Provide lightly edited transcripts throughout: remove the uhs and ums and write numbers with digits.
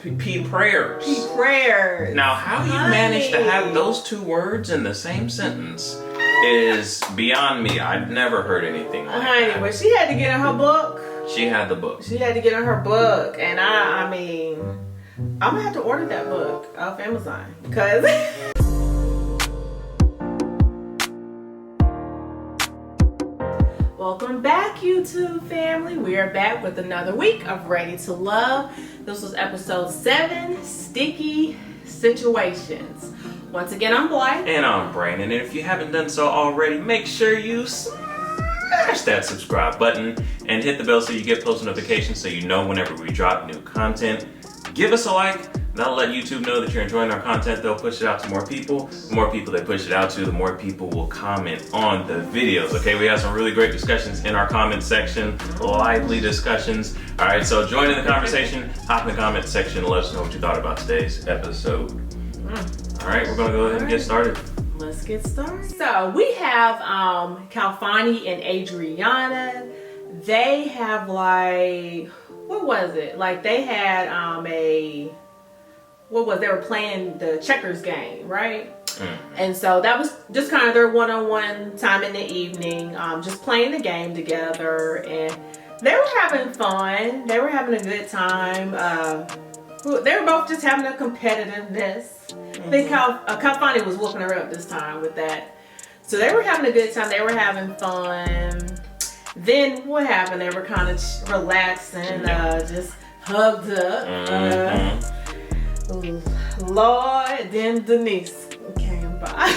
P prayers. P prayers. Now, how you manage to have those two words in the same sentence is beyond me. I've never heard anything like that. But she had to get in her book. She had the book. She had to get in her book, and I mean, I'm gonna have to order that book off Amazon because. Welcome back, YouTube family. We are back with another week of Ready to Love. This was episode 7, Sticky Situations. Once again, I'm Blythe. And I'm Brandon. And if you haven't done so already, make sure you smash that subscribe button and hit the bell so you get post notifications so you know whenever we drop new content. Give us a like. That'll let YouTube know that you're enjoying our content. They'll push it out to more people. The more people they push it out to, the more people will comment on the videos. Okay, we have some really great discussions in our comment section. Lively discussions. All right, so join in the conversation. Hop in the comment section and let us know what you thought about today's episode. All right, we're gonna go ahead and get started. Let's get started. So we have Khalfani and Adriana. They have like, what was it? Like they had they were playing the checkers game, right? And so that was just kind of their one-on-one time in the evening, just playing the game together, and they were having fun. They were having a good time. They were both just having a competitiveness. I think Khalfani was whooping her up this time with that. So they were having a good time. They were having fun. Then what happened? They were kind of relaxing, just hugged up. Lord, then Denise came by.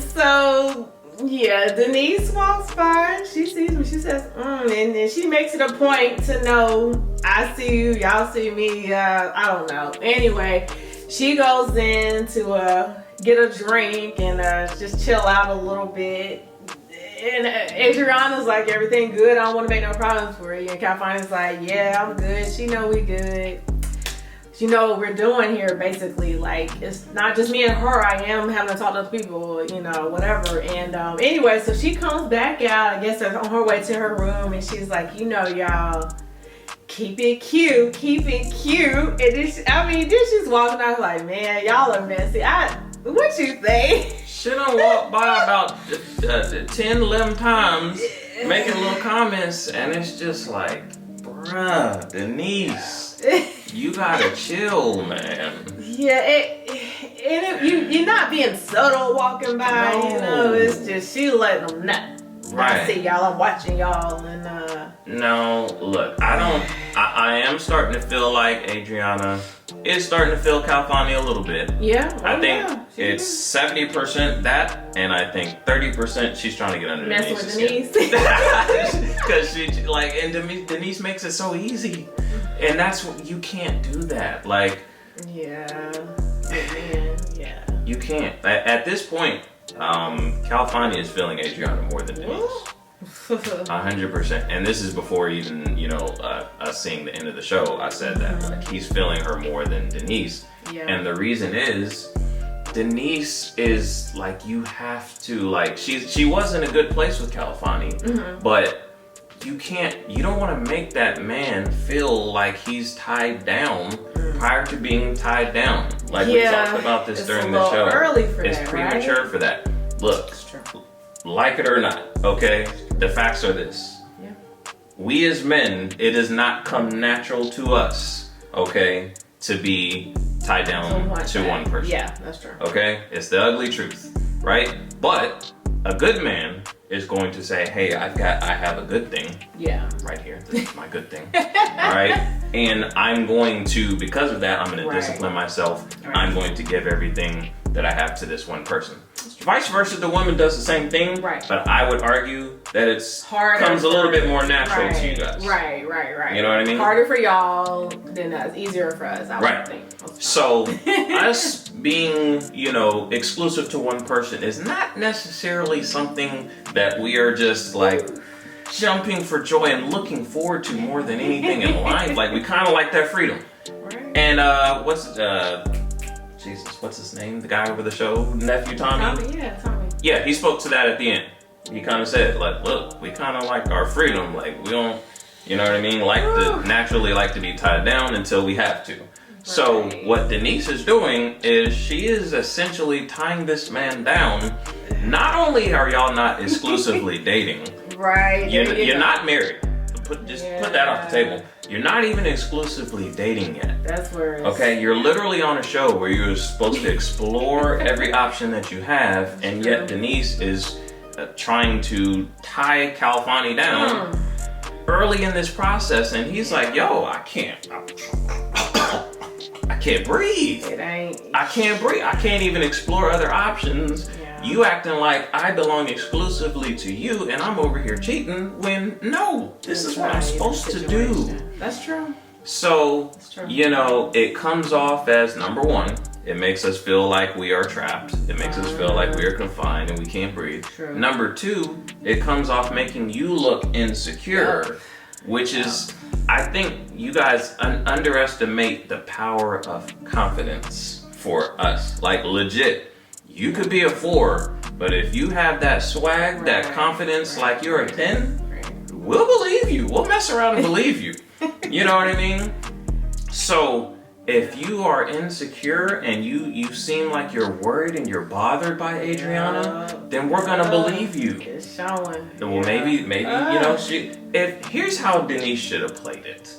So yeah, Denise walks by. She sees me. She says, and then she makes it a point to know, I see you, y'all see me. I don't know. Anyway, she goes in to get a drink and just chill out a little bit. And Adriana's like, everything good? I don't want to make no problems for you. And Khalfani's like, yeah, I'm good. She know we good. She know what we're doing here, basically. Like, it's not just me and her. I am having to talk to other people, you know, whatever. And anyway, so she comes back out. I guess on her way to her room. And she's like, you know, y'all, keep it cute. Keep it cute. And then she's walking out like, man, y'all are messy. What you think? She done walked by about 10, 11 times, making little comments, and it's just like, bruh, Denise, you gotta chill, man. Yeah, you're not being subtle walking by, No. you know, it's just, she letting them know. Right. I see y'all, I'm watching y'all, and No, look, I am starting to feel like Adriana is starting to feel Khalfani a little bit. Yeah. I think it's 70% that, and I think 30% she's trying to get under messing Denise's with Denise. Because she like, and Denise makes it so easy, and that's what you can't do that. Like, yeah, man, yeah. You can't. At this point, Khalfani is feeling Adriana more than Denise. 100%. And this is before even, you know, us seeing the end of the show. I said that like he's feeling her more than Denise. Yeah. And the reason is Denise is like, you have to, like, she was in a good place with Khalfani, but you don't want to make that man feel like he's tied down prior to being tied down. Like we talked about this during the show. Early for it's that, premature right? for that. Look, like it or not, okay? The facts are this. Yeah. We as men, it does not come natural to us, okay, to be tied down to one person. Yeah, that's true. Okay? It's the ugly truth, right? But a good man is going to say, hey, I have a good thing. Yeah. Right here. This is my good thing. All right? And I'm going to, because of that, I'm going to discipline myself. Right. I'm going to give everything that I have to this one person. Vice versa, the woman does the same thing, right? But I would argue that it's harder, comes a little bit more natural to you guys. Right. You know what I mean? Harder for y'all than us, easier for us, I would think. So us being, you know, exclusive to one person is not necessarily something that we are just like jumping for joy and looking forward to more than anything in life. Like, we kind of like that freedom. Right. And what's his name? The guy over the show, nephew Tommy. Tommy. Yeah, he spoke to that at the end. He kind of said, like, look, we kind of like our freedom. Like, we don't You know what I mean? Naturally like to be tied down until we have to. So what Denise is doing is she is essentially tying this man down. Not only are y'all not exclusively dating, right? You're not married. Put that off the table. You're not even exclusively dating yet. That's where it's... Okay, you're literally on a show where you're supposed to explore every option that you have, and yet Denise is trying to tie Khalfani down early in this process, and he's like, yo, I can't breathe. I can't breathe. I can't even explore other options. Yeah. You acting like I belong exclusively to you and I'm over here cheating when no, this is what I'm supposed to do. That's true. So, you know, it comes off as number one, it makes us feel like we are trapped. It makes us feel like we are confined and we can't breathe. True. Number two, it comes off making you look insecure, which is, I think you guys underestimate the power of confidence for us. Like legit, you could be a 4, but if you have that swag, that confidence, like you're a 10, we'll believe you. We'll mess around and believe you. You know what I mean? So if you are insecure and you seem like you're worried and you're bothered by Adriana, then we're gonna believe you. It's showing. Well, maybe you know, here's how Denise should have played it.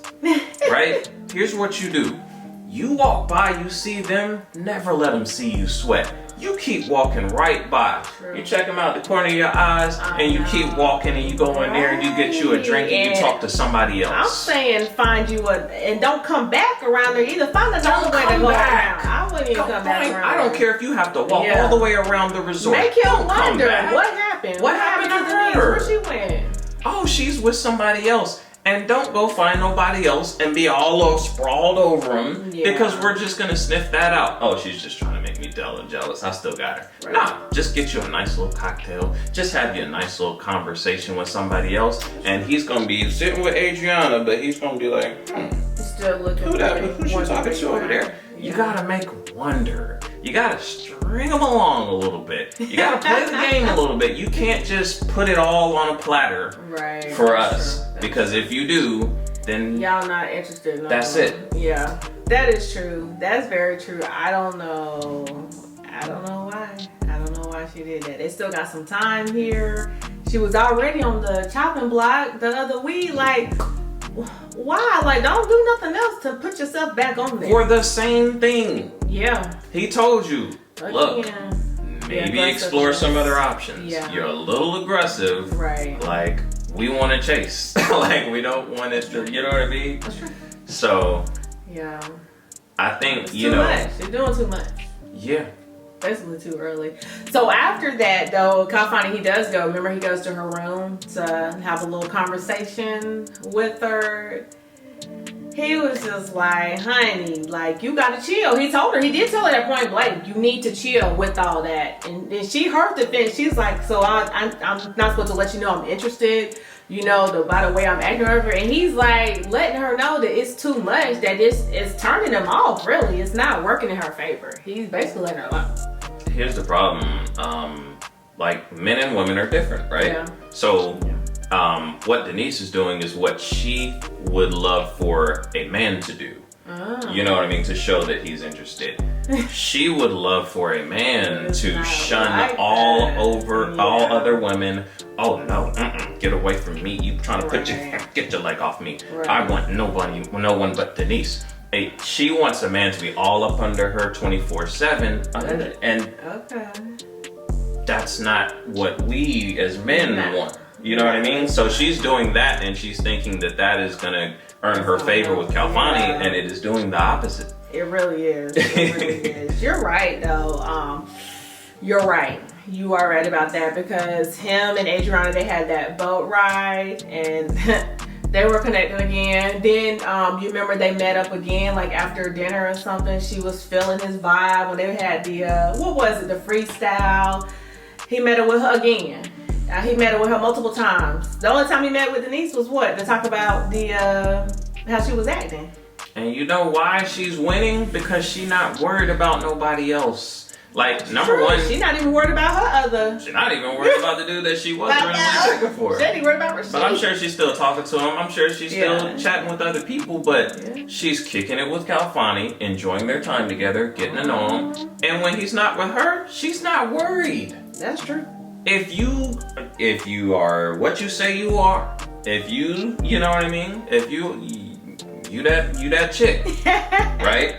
Right? Here's what you do. You walk by, you see them, never let them see you sweat. You keep walking right by. True. You check them out the corner of your eyes, and you keep walking, and you go in there and you get you a drink and you talk to somebody else. I'm saying find you and don't come back around there either. Find another way to go around. I wouldn't even come back around. I don't care if you have to walk all the way around the resort. Make him wonder what happened. What happened to Denise? Where she went? Oh, she's with somebody else. And don't go find nobody else and be all sprawled over them because we're just gonna sniff that out. Oh, she's just trying to make me dull and jealous. I still got her. Right. Nah, just get you a nice little cocktail. Just have you a nice little conversation with somebody else, and he's gonna be sitting with Adriana, but he's gonna be like, still looking. Who she talking to over there? Yeah. You gotta make wonder. You gotta string them along a little bit. You gotta play the game a little bit. You can't just put it all on a platter for us. Because if you do, then y'all not interested. No. That's it. Yeah, that is true. That's very true. I don't know why. I don't know why she did that. They still got some time here. She was already on the chopping block the other week. Like, why? Like, don't do nothing else to put yourself back on there. For the same thing. Yeah. He told you, look, maybe explore some other options. Yeah. You're a little aggressive. Right. Like, we want to chase. Like, we don't want it to, you know what I mean? That's true. So, yeah. I think, it's too much. You're doing too much. Yeah. Basically too early. So after that, though, Khalfani, he does go. Remember, he goes to her room to have a little conversation with her. He was just like, honey, like, you gotta chill. He told her, he did tell her at point blank, you need to chill with all that. And then she heard the thing. She's like, so I'm not supposed to let you know I'm interested, you know, by the way I'm acting over. And he's like, letting her know that it's too much, that it's turning him off, really. It's not working in her favor. He's basically letting her know. Here's the problem. Like, men and women are different, right? Yeah. So, what Denise is doing is what she would love for a man to do. Oh. You know what I mean? To show that he's interested. She would love for a man to shun all other women. Oh no, get away from me. You trying to get your leg off me. Right. I want no one but Denise. She wants a man to be all up under her 24/7. And that's not what we as men want. You know what I mean? So she's doing that, and she's thinking that is gonna earn her favor with Khalfani, and it is doing the opposite. It really is. It really is. You're right, though. You're right. You are right about that, because him and Adriana, they had that boat ride, and they were connecting again. Then you remember they met up again, like after dinner or something. She was feeling his vibe when they had the the freestyle. He met her with her again. He met her with her multiple times. The only time he met with Denise was to talk about how she was acting. And you know why she's winning? Because she's not worried about nobody else. Like, number one, she's not even worried about her other. she's not even worried about the dude that she was originally checking for. She ain't worried about Rashied. But I'm sure she's still talking to him. I'm sure she's still chatting with other people. But she's kicking it with Khalfani, enjoying their time together, getting to know him. And when he's not with her, she's not worried. That's true. If you are what you say you are, if you know what I mean, if you that chick, right?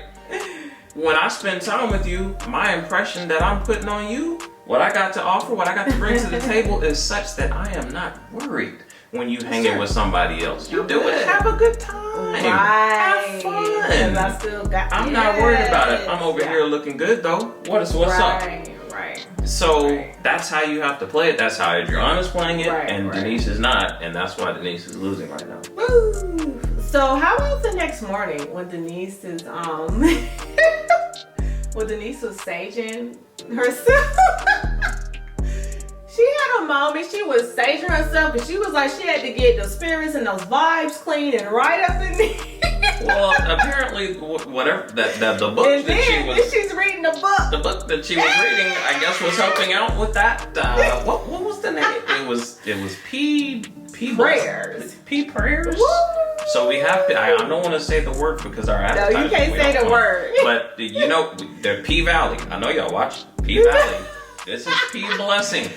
When I spend time with you, my impression that I'm putting on you, what I got to offer, what I got to bring to the table is such that I am not worried when you hanging with somebody else. You do it, have a good time. Right. Have fun. I still got, I'm not worried about it. I'm over here looking good though. What's up? Right. So that's how you have to play it. That's how Adriana's playing it, and Denice is not, and that's why Denice is losing right now. Woo. So how about the next morning when Denice is when Denice was saging herself? She had a moment. She was saging herself, and she was like, she had to get the spirits and those vibes clean and right up in there. Well, apparently, whatever the book and that she was, she's reading the book. The book that she was reading, I guess, was helping out with that. What was the name? It was P prayers. P prayers. Woo! So we have to. I don't want to say the word because our advertising. No, you can't say the word. But you know, they're P Valley. I know y'all watch P Valley. This is P blessing.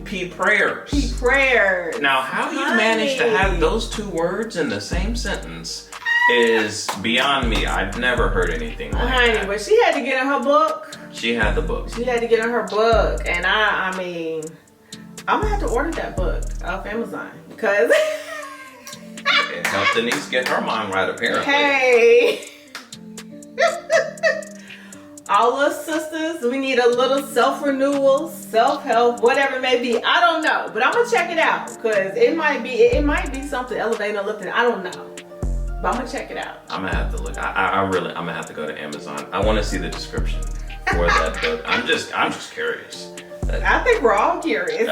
P prayers. P prayers. Now, how you manage to have those two words in the same sentence is beyond me. I've never heard anything like that. But she had to get in her book. She had the book. She had to get in her book, and I mean, I'm gonna have to order that book off Amazon because it helped Denise get her mind right, apparently. Hey. All us sisters, we need a little self-renewal, self-help, whatever it may be. I don't know, but I'm gonna check it out because it might be something elevating or lifting. I don't know, but I'm gonna check it out. I'm gonna have to look. I'm gonna have to go to Amazon. I want to see the description for that book. I'm just curious. I think we're all curious.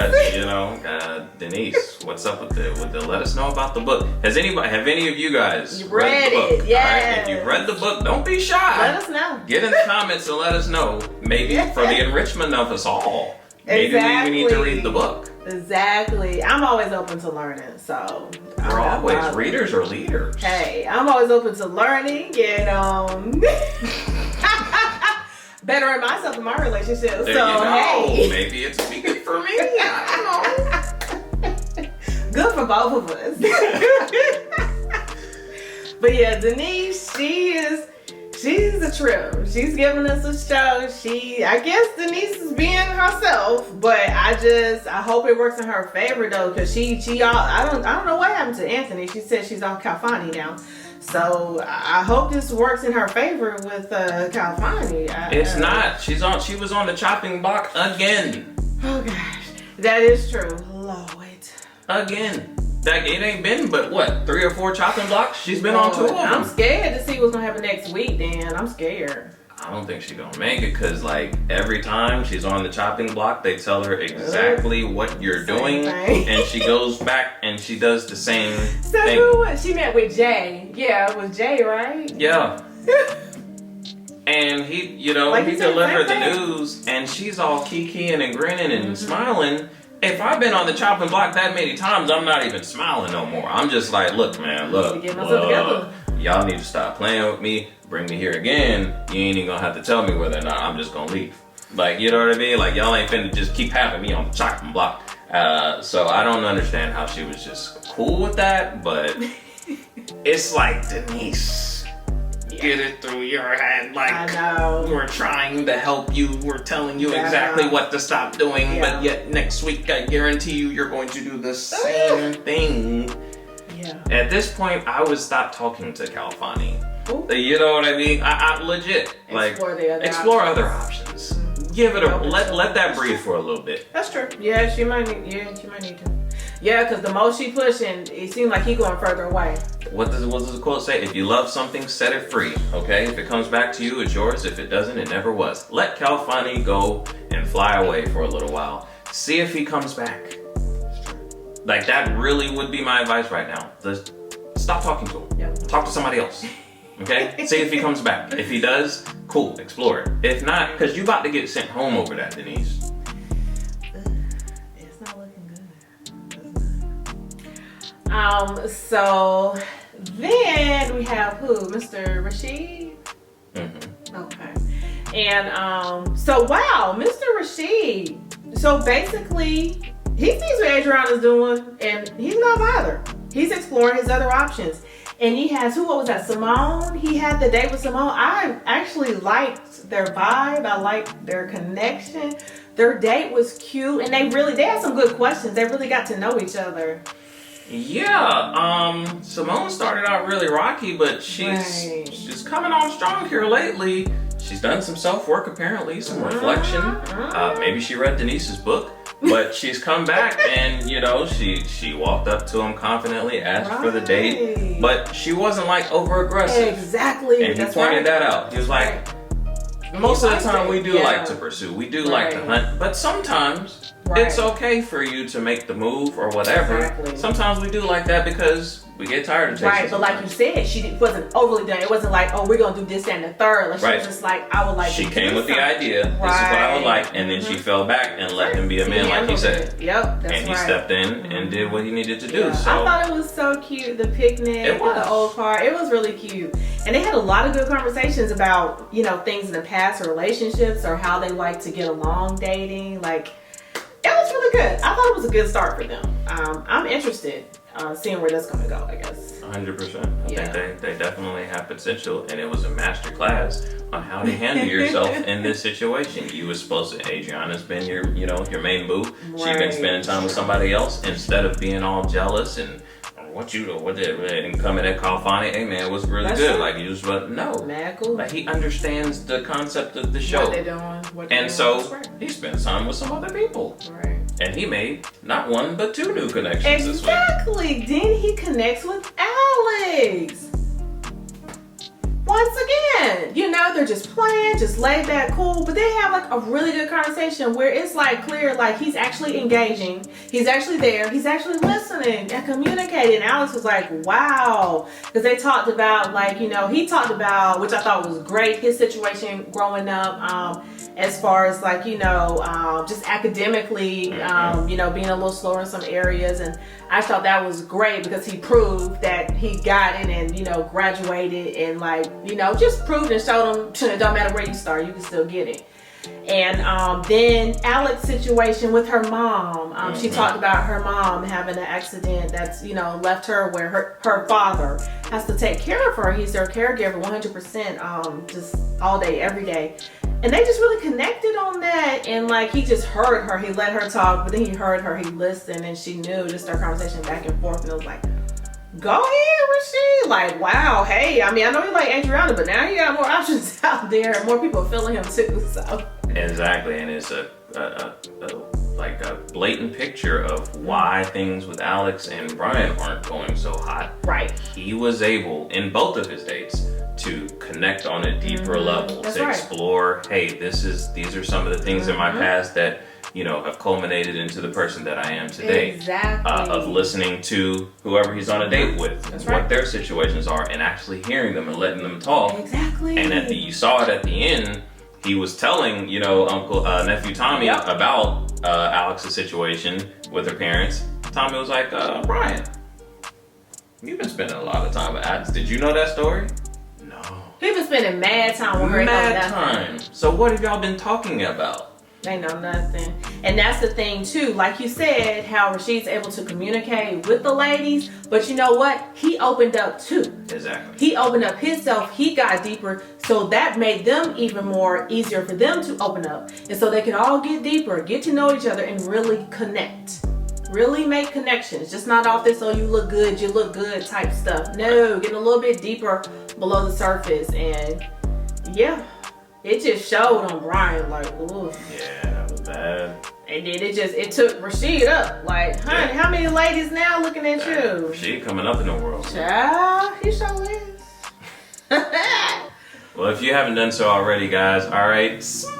Denise, what's up with the? Let us know about the book. Have any of you guys read the book? it? Yeah. Right? If you've read the book, don't be shy. Let us know. Get in the comments and let us know. Maybe for the enrichment of us all. Maybe we need to read the book. Exactly. I'm always open to learning, so. We're always readers or leaders. Hey, I'm always open to learning and bettering myself in my relationship. There so you go. hey, Maybe it's good for me. I don't know. Good for both of us. But yeah, Denise, she's a trip. She's giving us a show. I guess Denise is being herself, but I hope it works in her favor though, because I don't know what happened to Anthony. She said she's on Khalfani now. So I hope this works in her favor with Khalfani. It's not. She was on the chopping block again. Oh gosh, that is true. Lord. Again. It ain't been but what, 3 or 4 chopping blocks? She's been on 2 of them. I'm scared to see what's gonna happen next week. Dan, I'm scared. I don't think she's gonna make it because like every time she's on the chopping block, they tell her exactly what you're doing, and she goes back and she does the same thing. Who was she met with Jay? Yeah, it was Jay, right? Yeah. And he delivered the news, and she's all kikiing and grinning and smiling. If I've been on the chopping block that many times, I'm not even smiling no more. I'm just like, look, man, look. Y'all need to stop playing with me. Bring me here again. You ain't even gonna have to tell me whether or not I'm just gonna leave. Like, you know what I mean? Like, y'all ain't finna just keep having me on the chopping block. So I don't understand how she was just cool with that, but it's like, Denise, get it through your head. Like, I know. We're trying to help you. We're telling you exactly what to stop doing, but yet next week, I guarantee you're going to do the same thing. Yeah. At this point, I would stop talking to Khalfani. You know what I mean? I legit explore other options. Give it let that breathe for a little bit. That's true. Yeah, she might need to. Yeah, because the most she pushing, it seems like he going further away. What does the quote say? If you love something, set it free. Okay? If it comes back to you, it's yours. If it doesn't, it never was. Let Khalfani go and fly away for a little while. See if he comes back. Like, that really would be my advice right now. Stop talking to him. Talk to somebody else. Okay? See if he comes back. If he does, cool, explore it. If not, because you about to get sent home over that, Denise. It's not looking good. So then we have who? Mr. Rashied? Mm-hmm. Okay. And so wow, Mr. Rashied. So basically, he sees what Adriana's doing and he's not bothered. He's exploring his other options. And he has, what was that, Simone? He had the date with Simone. I actually liked their vibe. I liked their connection. Their date was cute. And they had some good questions. They really got to know each other. Yeah, Simone started out really rocky, but she's coming on strong here lately. She's done some self-work apparently, some reflection. Maybe she read Denice's book. But she's come back and, you know, she walked up to him confidently, asked for the date, but she wasn't like over aggressive. Exactly. And he pointed that out. He was like, most of the time we do like to pursue, we do like to hunt, but sometimes it's okay for you to make the move or whatever. Exactly. Sometimes we do like that because we get tired of chasing. Right, but like you said, she wasn't overly done. It wasn't like, oh, we're gonna do this and the third. Like she was just like, I would like. She to came do with the something. idea. This is what I would like, and then she fell back and let him be a man, like he said. Yep, that's and he stepped in and did what he needed to do. So I thought it was so cute. The picnic with the old car, it was really cute, and they had a lot of good conversations about, you know, things in the past or relationships or how they like to get along dating. Like, it was really good. I thought it was a good start for them. I'm interested. Seeing where that's gonna go, I guess. 100%. I think they definitely have potential, and it was a master class on how to handle yourself in this situation. You were supposed to, Adriana's been your main boo. She's been spending time with somebody else instead of being all jealous and what did and coming at Khalfani. Hey man, it was really good. True. Like you just Mad cool. Like he understands the concept of the show. What they're doing. And so he spent time with some other people. Right. And he made not one but two new connections this week. Exactly. Then he connects with Alex. Once again, you know, they're just playing, just laid back, cool, but they have like a really good conversation where it's like clear, like he's actually engaging, he's actually there, he's actually listening and communicating. Alex was like, wow, because they talked about, like, you know, he talked about, which I thought was great, his situation growing up, as far as like, you know, just academically, you know, being a little slower in some areas. And I thought that was great because he proved that he got it and, you know, graduated and like, you know, just proved and showed them it don't matter where you start, you can still get it. And then Alex's situation with her mom, she talked about her mom having an accident that's, you know, left her where her father has to take care of her. He's their caregiver 100%, just all day, every day. And they just really connected on that. And like, he just heard her, he let her talk, but then he heard her, he listened, and she knew, just their conversation back and forth. And it was like, go ahead, Rashied. Like, wow, hey, I mean, I know you like Adriana, but now you got more options out there and more people feeling him too, so. Exactly, and it's a blatant picture of why things with Alex and Brian aren't going so hot. Right. He was able, in both of his dates, to connect on a deeper level, to explore, hey, these are some of the things in my past that, you know, have culminated into the person that I am today. Exactly. Of listening to whoever he's on a date with, what their situations are, and actually hearing them and letting them talk. Exactly. And you saw it at the end. He was telling, you know, nephew Tommy about Alex's situation with her parents. Tommy was like, Brian, you've been spending a lot of time with Alex. Did you know that story? No. He's been spending mad time with her. Mad time. So what have y'all been talking about? They know nothing. And that's the thing too, like you said, how Rashied's able to communicate with the ladies, but you know what? He opened up too. Exactly. He opened up himself, he got deeper, so that made them even more easier for them to open up. And so they could all get deeper, get to know each other, and really connect. Really make connections. Just not off this, oh, you look good type stuff. No, getting a little bit deeper below the surface. And yeah. It just showed on Brian, like, ooh. Yeah, that was bad. And then it took Rashied up. Like, honey, how many ladies now looking at you? Rashied coming up in the world. Child, he sure is. Well, if you haven't done so already, guys, all right, smash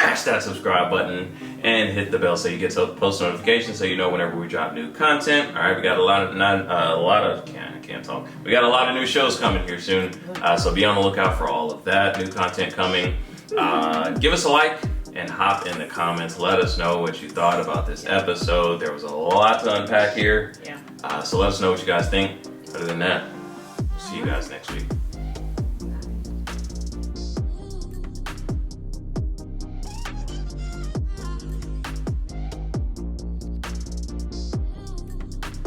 smash that subscribe button and hit the bell so you get post notifications so you know whenever we drop new content. All right, we got I can't talk. We got a lot of new shows coming here soon, so be on the lookout for all of that new content coming. Give us a like and hop in the comments. Let us know what you thought about this episode. There was a lot to unpack here. Yeah. So let us know what you guys think. Other than that, see you guys next week.